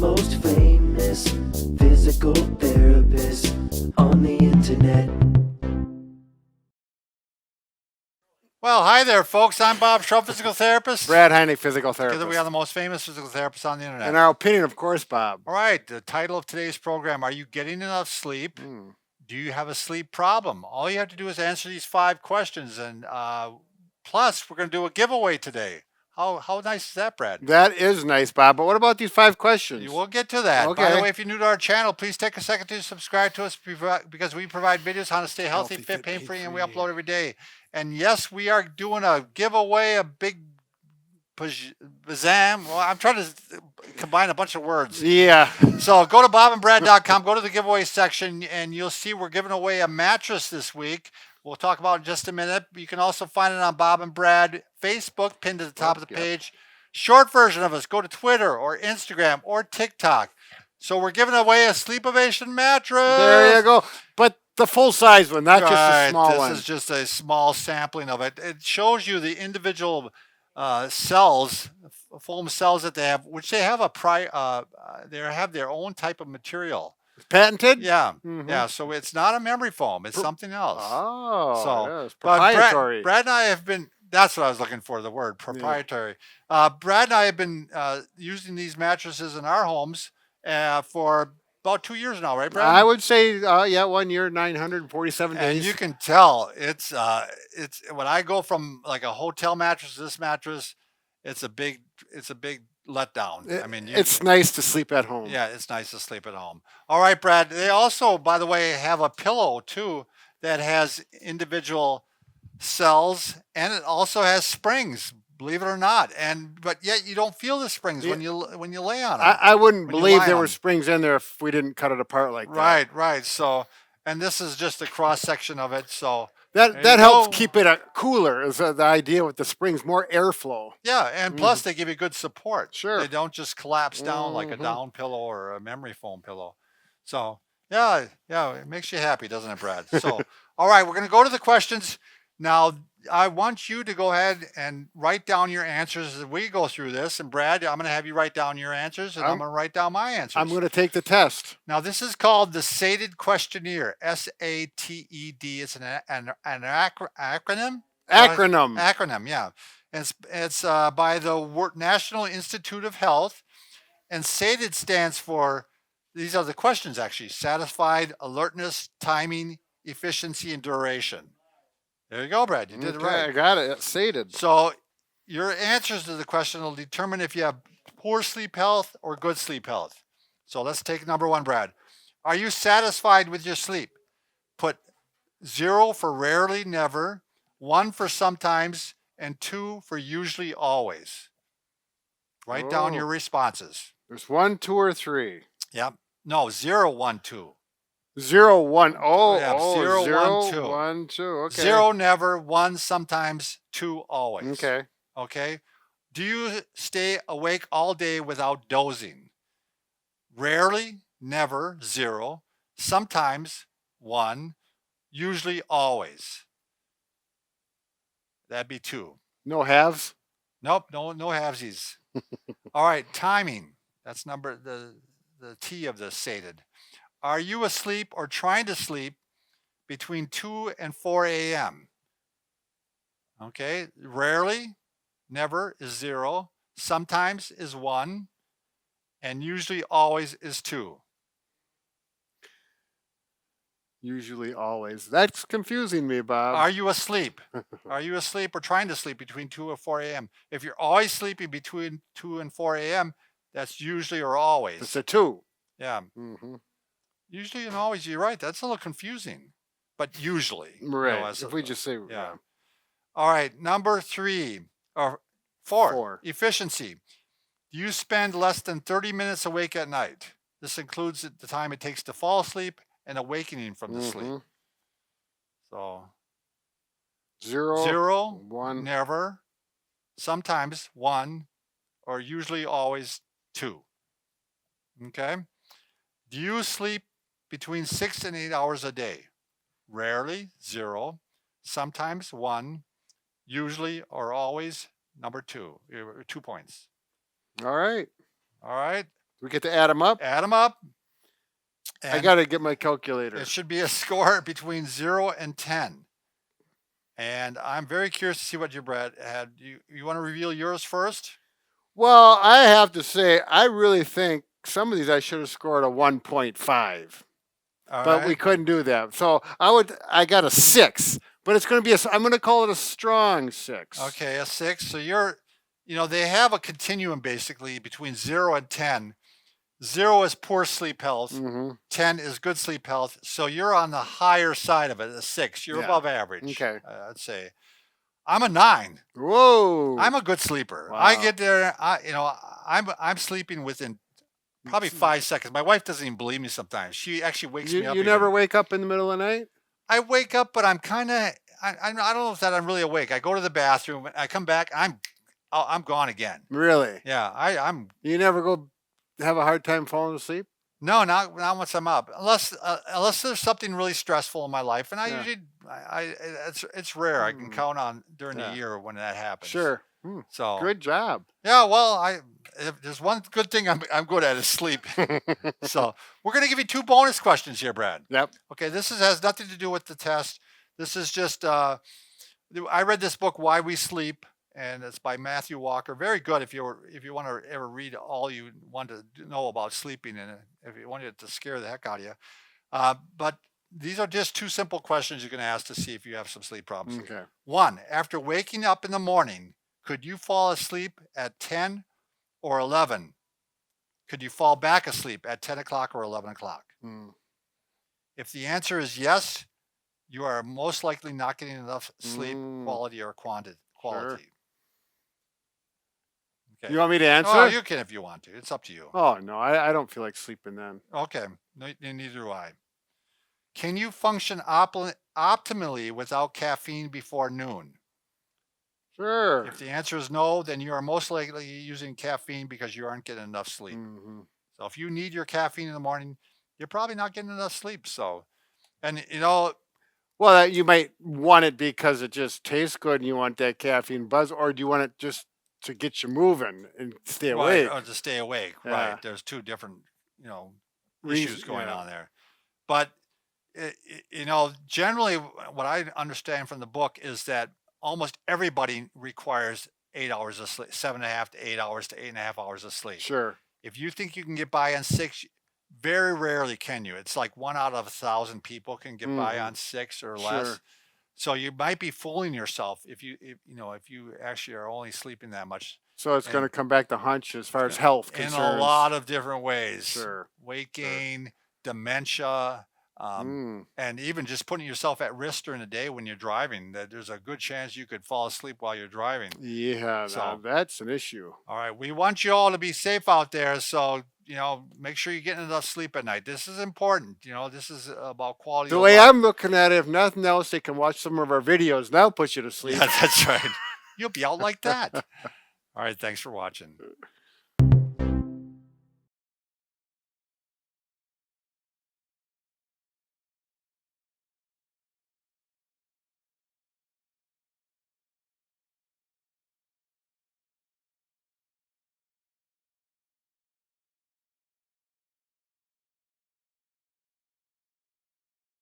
most famous physical therapist on the internet. Well, hi there, folks. I'm Bob Schrupp, physical therapist. Brad Heineck, physical therapist. Together we are the most famous physical therapists on the internet. In our opinion, of course, Bob. All right, the title of today's program, are you getting enough sleep? Do you have a sleep problem? All you have to do is answer these 5 questions, and plus we're going to do a giveaway today. How nice is that, Brad? That is nice, Bob. But what about these 5 questions? We'll get to that. Okay. By the way, if you're new to our channel, please take a second to subscribe to us because we provide videos on how to stay healthy, fit, pain-free, and we upload every day. And yes, we are doing a giveaway, a big bazam. Well, I'm trying to combine a bunch of words. Yeah. So go to bobandbrad.com, go to the giveaway section, and you'll see we're giving away a mattress this week. We'll talk about it in just a minute. You can also find it on Bob and Brad Facebook, pinned to the top of the page. Short version of us, go to Twitter or Instagram or TikTok. So we're giving away a Sleepovation mattress. There you go. But the full-size one, not just a small one. This is just a small sampling of it. It shows you the individual cells, foam cells that they have, which they have they have their own type of material. Patented? Yeah, yeah. So it's not a memory foam; it's something else. Oh, so yes. Proprietary. Brad and I have been. That's what I was looking for. The word proprietary. Yeah. Brad and I have been using these mattresses in our homes for about 2 years now, right, Brad? I would say, 1 year, 947 days. And you can tell it's when I go from like a hotel mattress to this mattress, it's a big letdown. I mean, it's nice to sleep at home. Yeah, it's nice to sleep at home. All right, Brad. They also, by the way, have a pillow too that has individual cells, and it also has springs. Believe it or not, but yet you don't feel the springs when you lay on it. I wouldn't believe there were springs in there if we didn't cut it apart like that. Right. So, and this is just a cross section of it. So that helps keep it cooler. Is the idea with the springs, more airflow. Yeah, and plus they give you good support. Sure, they don't just collapse down like a down pillow or a memory foam pillow. So yeah, it makes you happy, doesn't it, Brad? So all right, we're gonna go to the questions now. I want you to go ahead and write down your answers as we go through this. And Brad, I'm going to have you write down your answers, and I'm going to write down my answers. I'm going to take the test. Now, this is called the SATED questionnaire. SATED. It's an acronym. Acronym, yeah. And it's by the National Institute of Health, and SATED stands for. These are the questions actually: satisfied, alertness, timing, efficiency, and duration. There you go, Brad. You did it right. I got it. It's sated. So your answers to the question will determine if you have poor sleep health or good sleep health. So let's take number 1, Brad. Are you satisfied with your sleep? Put 0 for rarely, never, 1 for sometimes, and 2 for usually, always. Write down your responses. There's 1, 2, or 3. Yep. No, 0, 1, 2. 0, 1. Oh, yeah, 0, 1, 2. 1, 2. Okay. 0, never. 1, sometimes. 2, always. Okay. Do you stay awake all day without dozing? Rarely, never. 0. Sometimes. 1. Usually, always. That'd be 2. No halves? Nope. No halvesies. All right. Timing. That's the T of the SATED. Are you asleep or trying to sleep between 2 and 4 a.m.? Okay. Rarely, never is 0. Sometimes is 1. And usually, always is 2. Usually, always. That's confusing me, Bob. Are you asleep? Are you asleep or trying to sleep between 2 or 4 a.m.? If you're always sleeping between 2 and 4 a.m., that's usually or always. It's a 2. Yeah. Usually and always, you're right. That's a little confusing, but usually. Right. If we just say, yeah. All right. Number 3 or 4. Efficiency. Do you spend less than 30 minutes awake at night? This includes the time it takes to fall asleep and awakening from the sleep. So 0, 1, never, sometimes 1, or usually always 2. Okay. Do you sleep between 6 and 8 hours a day? Rarely, 0. Sometimes 1. Usually or always number 2. 2 points. All right. All right. We get to add them up. Add them up. I got to get my calculator. It should be a score between 0 and 10. And I'm very curious to see what your Brad had. You want to reveal yours first? Well, I have to say, I really think some of these I should have scored a 1.5. But we couldn't do that. So I got a 6, but it's going to be I'm going to call it a strong 6. Okay, a 6. So they have a continuum basically between 0 and 10. 0 is poor sleep health. Mm-hmm. 10 is good sleep health. So you're on the higher side of it, a 6. You're above average. Okay. I'd say. I'm a 9. Whoa. I'm a good sleeper. Wow. I get there. I'm sleeping within probably 5 seconds. My wife doesn't even believe me sometimes. She actually wakes me up. You never wake up in the middle of the night? I wake up, but I'm kind of. I don't know if that I'm really awake. I go to the bathroom. I come back. I'm gone again. Really? Yeah. I'm. You never go have a hard time falling asleep? No, not once I'm up. Unless there's something really stressful in my life, and I usually it's rare. I can count on during the year when that happens. Sure. So good job. Yeah. Well, if there's one good thing I'm good at is sleep. So we're gonna give you 2 bonus questions here, Brad. Yep. Okay. This has nothing to do with the test. This is just I read this book, Why We Sleep. And it's by Matthew Walker. Very good if you want to ever read all you want to know about sleeping, and if you want it to scare the heck out of you. But these are just 2 simple questions you can ask to see if you have some sleep problems. Okay. 1, after waking up in the morning, could you fall asleep at 10 or 11? Could you fall back asleep at 10 o'clock or 11 o'clock? If the answer is yes, you are most likely not getting enough sleep, quality or quantity. Sure. Okay. You want me to answer? Oh, you can if you want to. It's up to you. Oh, no, I don't feel like sleeping then. Okay. No, neither do I. Can you function optimally without caffeine before noon? Sure. If the answer is no, then you are most likely using caffeine because you aren't getting enough sleep. So if you need your caffeine in the morning, you're probably not getting enough sleep. So, and well, you might want it because it just tastes good and you want that caffeine buzz, or do you want it just to get you moving and stay awake? Or to stay awake. Yeah. Right. There's 2 different, issues going on there. But, generally what I understand from the book is that almost everybody requires 8 hours of sleep, 7.5 to 8 hours to 8.5 hours of sleep. Sure. If you think you can get by on 6, very rarely can you. It's like 1 out of 1,000 people can get by on 6 or less. Sure. So you might be fooling yourself if you actually are only sleeping that much. So it's going to come back to hunch as far as health in concerns. a lot of different ways. Sure. Weight gain, dementia, and even just putting yourself at risk during the day when you're driving. That there's a good chance you could fall asleep while you're driving. Yeah, So- that's an issue. All right, we want you all to be safe out there. So make sure you're getting enough sleep at night. This is important. This is about quality. The of way life. I'm looking at it, if nothing else, they can watch some of our videos. That'll put you to sleep. Yeah, that's right. You'll be out like that. All right, thanks for watching.